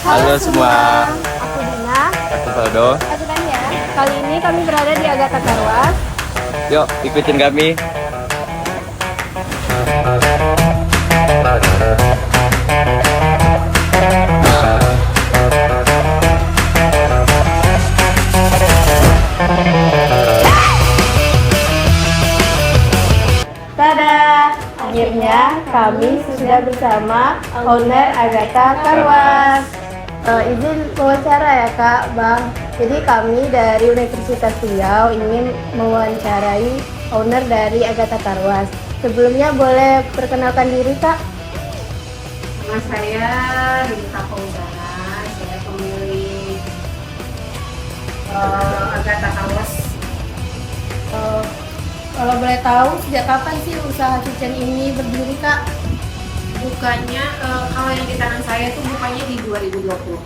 Halo semua, Aku Dina. aku Valdo. Aku Tanya. Kali ini kami berada di Agatha Karwas. Yuk ikutin kami. Tada! Akhirnya kami sudah bersama owner Agatha Karwas. Izin wawancara ya Kak, Bang. Jadi kami dari Universitas Riau ingin mewawancarai owner dari Agatha Karwas. Sebelumnya boleh perkenalkan diri Kak? Nama saya Rita Fauzana, saya pemilik Agatha Karwas. Kalau boleh tahu, sejak kapan sih usaha kitchen ini berdiri Kak? Bukanya, kalau yang di tangan saya itu bukanya di 2020.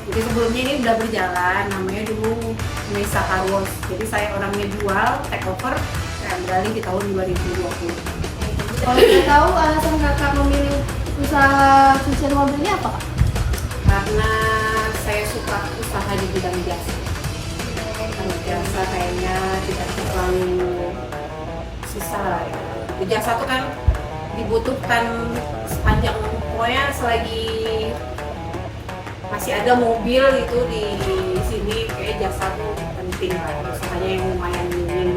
Jadi sebelumnya ini udah berjalan, namanya dulu Mesa Karwas. Jadi saya orangnya jual, take over, saya beralih di tahun 2020. Kalau boleh tahu alasan Kakak memilih usaha kitchen mobil ini apa Kak? Karena saya suka usaha di bidang jasa. Kalau jasa kayaknya tidak terlalu susah lah ya. Di jasa tuh kan dibutuhkan sepanjang, pokoknya selagi masih ada mobil itu di sini kayak jasa tuh penting lah. Usahanya yang lumayan minim,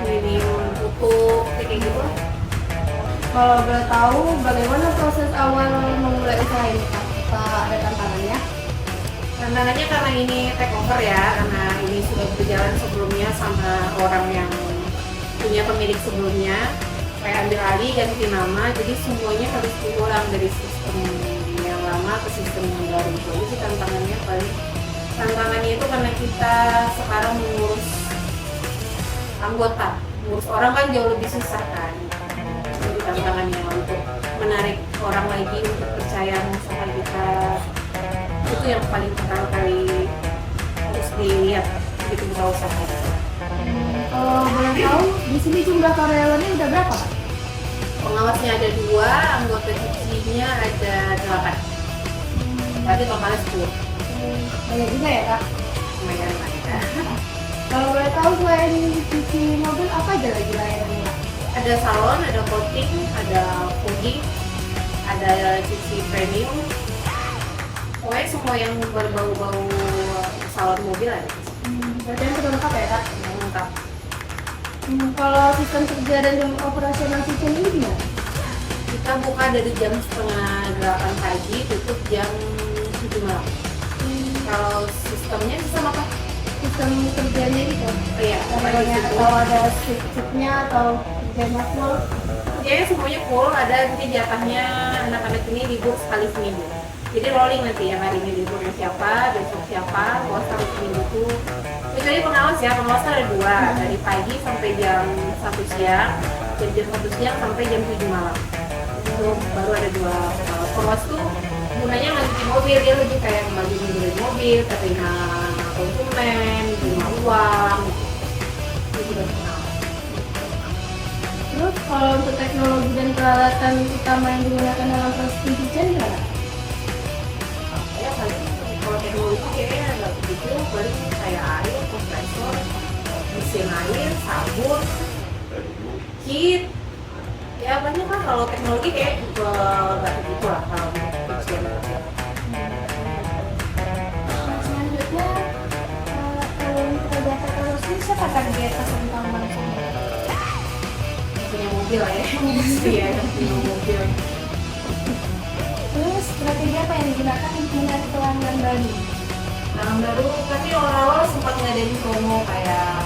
minim tutup kayak gitu lah. Kalau boleh tahu, bagaimana proses awal memulai usaha ini Kak? Apa ada tantangannya? Tantangannya karena ini take over ya, karena ini sudah berjalan sebelumnya sama orang yang punya pemilik sebelumnya. Saya ambil alih, ganti nama, jadi semuanya harus diulang dari sistem yang lama ke sistem yang baru. Jadi sih tantangannya paling, tantangannya itu karena kita sekarang mengurus anggota, mengurus orang kan jauh lebih susah kan. Jadi tantangannya untuk menarik orang lagi untuk percaya sama usaha kita, itu yang paling pertama kali harus dilihat begitu buka usaha. Kalau boleh tahu, di sini jumlah karyawannya udah berapa Kak? Pengawasnya ada 2, anggota cucinya ada 8. Berarti totalnya 10. Banyak juga ya Kak? Lumayan lah ya. Kalau boleh tahu, selain cuci mobil, apa aja lagi layanannya Kak? Ada salon, ada coating, ada fogging, ada cuci premium. Pokoknya semua yang berbau-bau salon mobil ada. Berarti yang sudah lengkap ya Kak? Yang lengkap. Kalau sistem kerja dan jam operasional kitchen ini gimana? Kita buka dari jam setengah 8 pagi, tutup jam 7 malam. Kalau sistemnya sistem apa? Sistem kerjanya gitu? Iya, Contohnya atau ada shift-shiftnya atau kerjanya full? kerjanya semuanya full, ada nanti jatahnya anak-anak ini libur sekali seminggu. Jadi rolling nanti, yang hari ini liburnya siapa, besok siapa, puasa harus seminggu tuh. Kecuali pengawas ya, pengawas ada 2, dari pagi sampai jam 1 siang, dari jam 1 siang sampai jam 7 malam. Itu baru ada 2 pengawas. Pengawas tuh gunanya nggak cuci mobil, dia lebih kayak membagi mobil, terima konsumen, terima uang, itu udah pengawas. Terus kalau untuk teknologi dan peralatan utama yang digunakan dalam proses kitchen gimana? Ya paling kalau teknologi kayaknya nggak begitu, paling kayak air, kompresor, mesin air, sabun, kit. Ya banyak kan, kalau teknologi kayak nggak begitu lah kalau untuk kitchen. Selanjutnya, kalau untuk Agatha Karwas ini siapa target tentang manusia? Punya mobil lah ya, iya yang punya mobil. Terus strategi apa yang digunakan untuk menarik pelanggan baru? Nah baru kami awal-awal sempat ngadain promo kayak,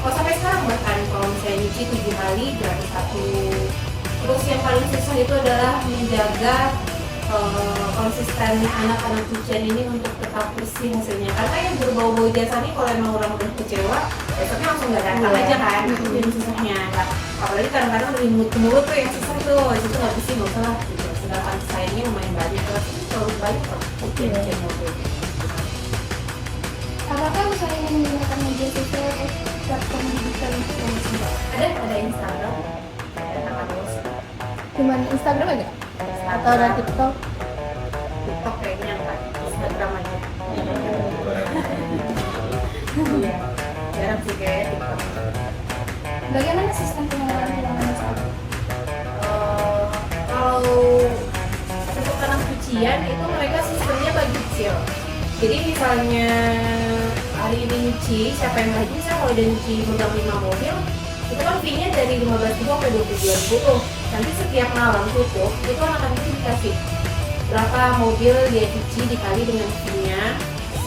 oh sampai sekarang bahkan kalau misalnya nyuci 7 kali gratis 1. Terus yang paling susah itu adalah menjaga konsisten anak-anak cucian ini untuk tetap bersih hasilnya, karena yang berbau-bau jasa nih kalau emang orang udah kecewa besoknya langsung nggak datang aja kan, itu yang susahnya. Apalagi kadang-kadang dari mulut ke mulut tuh yang susah tuh, itu nggak bersih nggak usah lah gitu. Sedangkan sayangnya lumayan banyak, tapi selalu banyak kok cucian mobil. Apakah usaha ini menggunakan media sosial atau platform digital untuk promosi? Ada Instagram, ada Karwas. Cuman Instagram aja? Atau ada TikTok? Iya, jarang sih kayak TikTok. Bagaimana sistem pengelolaan keuangan sekarang? Kalau untuk tanah cucian itu mereka sistemnya bagi kecil. Jadi misalnya hari ini nyuci, siapa yang lagi bisa kalau udah nyuci megang 5 mobil, itu kan fee-nya dari 15.000 sampai 22.000 tuh. Nanti setiap malam tutup, itu anak-anak itu dikasih berapa mobil dia cuci dikali dengan fee-nya,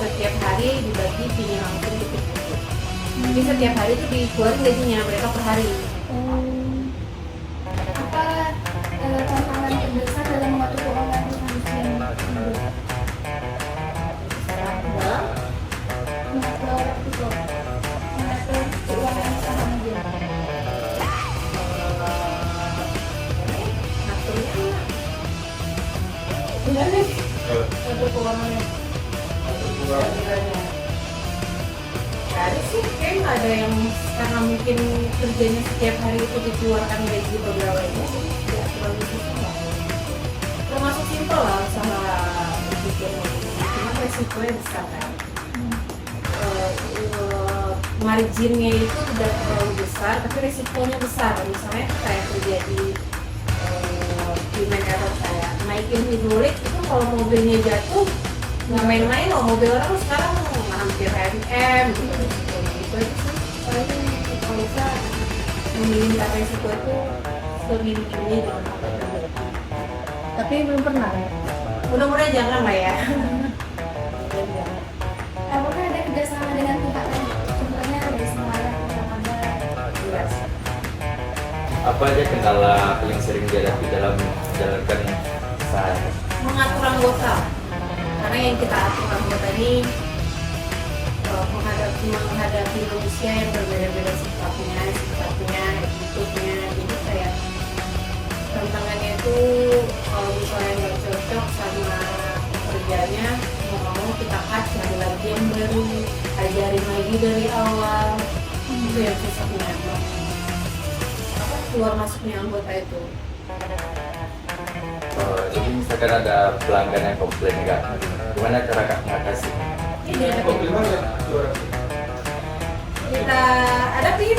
setiap hari dibagi fee-nya langsung tutup. Jadi setiap hari itu dikeluarin gajinya mereka per hari. Apa tantangan terbesar dalam mengatur keuangan manusia? Dalam Mengatur itu, mengatur keuangan secara mobil. ngaturnya benar nih ngatur keuangannya. Gak ada sih, kayak nggak ada yang karena mungkin kerjanya setiap hari itu dikeluarkan gaji pegawainya, jadi tidak terlalu susah. Termasuk simpel lah usaha bikin mobil, cuma resikonya besar kan. Marginnya itu tidak terlalu besar, tapi resikonya besar. Misalnya kayak terjadi gimana kayak naikin hidrolik itu kalau mobilnya jatuh nggak main-main loh, mobil orang sekarang hampir MM gitu. Itu aja sih paling kalau bisa meminimalisir resiko itu seminim-minimnya jangan sampai terjadi. Tapi belum pernah ya. Mudah-mudahan jangan lah ya. Apakah ada kerjasama dengan pihak lain? Contohnya dari Semarang, Jelas. Apa aja kendala paling sering dihadapi dalam menjalankan usaha? Mengatur anggota, karena yang kita atur anggota ini menghadapi manusia yang berbeda-beda sifatnya, attitude-nya, jadi kayak tantangannya itu kalau misalnya nggak cocok sama pekerjaannya, mau kita cari lagi yang baru, ajarin lagi dari awal, itu yang susahnya. Keluar masuknya anggota itu. Jadi misalkan ada pelanggan yang komplain kak, gimana cara kak mengatasi? Kita hadapin,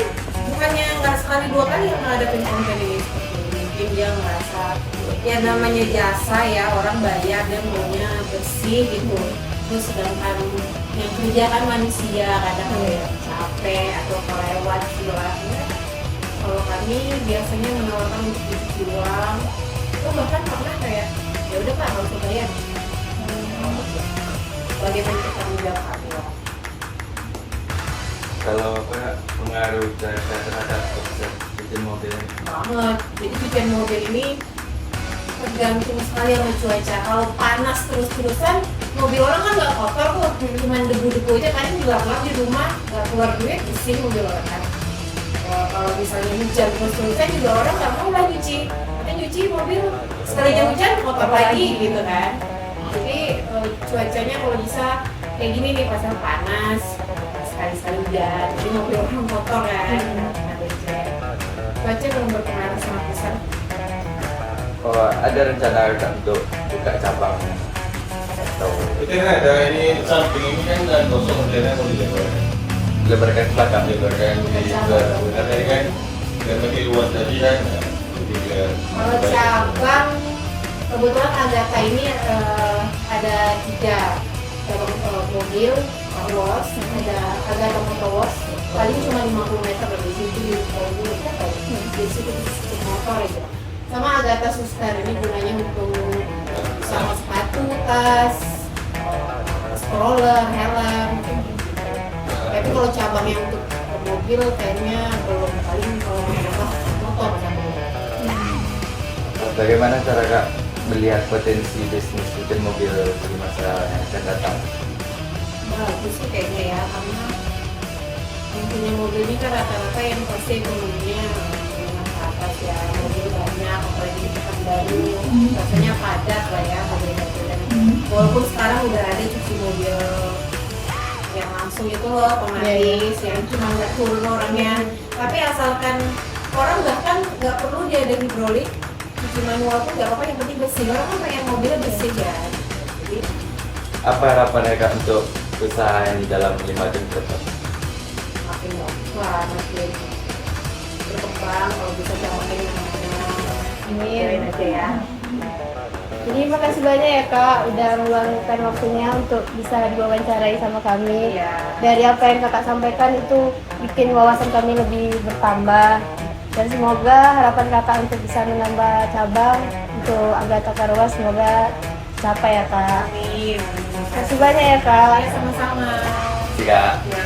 bukannya nggak sekali dua kali yang menghadapin konten ini. Mungkin dia ngerasa ya namanya jasa ya, orang bayar dia maunya bersih gitu. Terus sedangkan yang kerja kan manusia, kadang kayak capek atau kelewat istilahnya. Kalau kami biasanya menawarkan cuci uang, itu bahkan pernah kayak ya udah pak nggak usah bayar. Bagaimana kita menjawab kami? Kalau apa pengaruh terhadap proses bikin mobil? Banget. Jadi cucian mobil ini tergantung sekali sama cuaca. Kalau panas terus-terusan, mobil orang kan nggak kotor tuh, cuma debu-debu aja kan juga keluar di rumah, nggak keluar duit, bersih mobil orang kan. Kalau misalnya hujan terus-terusan juga orang nggak mau lah nyuci, katanya nyuci mobil sekalinya hujan kotor lagi gitu kan. Jadi cuacanya kalau bisa kayak gini nih pasang panas, sekali-sekali hujan, jadi mobil orang kotor kan. Cuaca belum berpengaruh sangat besar. Oh, ada rencana kak untuk buka cabang atau Itu kan ada ini samping ini kan dan kosong kemudian mau dilebarkan. lebarkan ke belakang? Dilebarkan di sebelah benar tadi kan dan lebih luas tadi kan. Jadi biar Kalau cabang, kebetulan Agatha ini ada 3 cabang mobil, wash, ada Agatha Motor Wash, paling cuma 50 meter dari situ di mobil, di situ di motor aja. Sama Agatha Suster, ini gunanya untuk sama sepatu, tas, stroller, helm, kayak gitu. Tapi kalau cabang yang untuk mobil kayaknya belum, paling kalau menambah motor satu. Bagaimana cara kak melihat potensi bisnis bikin mobil di masa yang akan datang? Bagus sih kayaknya ya, karena yang punya mobil ini kan rata-rata yang pasti ekonominya menengah ke atas ya, mobil banyak, apalagi di pekan baru, rasanya padat lah ya mobil-mobil. Walaupun sekarang udah ada cuci mobil yang langsung itu loh, otomatis, yang cuma nggak turun orangnya. Tapi asalkan orang bahkan nggak perlu dia ada hidrolik, cuci manual pun nggak apa-apa, yang penting bersih. Orang kan pengen mobilnya bersih ya. Jadi Apa harapan kak untuk usaha ini dalam 5 tahun ke depan? lah makin berkembang kalau bisa capai namanya. Amin. Aja ya. Jadi makasih banyak ya Kak udah meluangkan waktunya untuk bisa diwawancarai sama kami. Iya. Dari apa yang Kakak sampaikan itu bikin wawasan kami lebih bertambah. Dan semoga harapan Kakak untuk bisa menambah cabang untuk Agatha Karwas semoga capai ya Kak. Amin. Makasih banyak ya Kak. Ya, sama-sama. Jika Ya.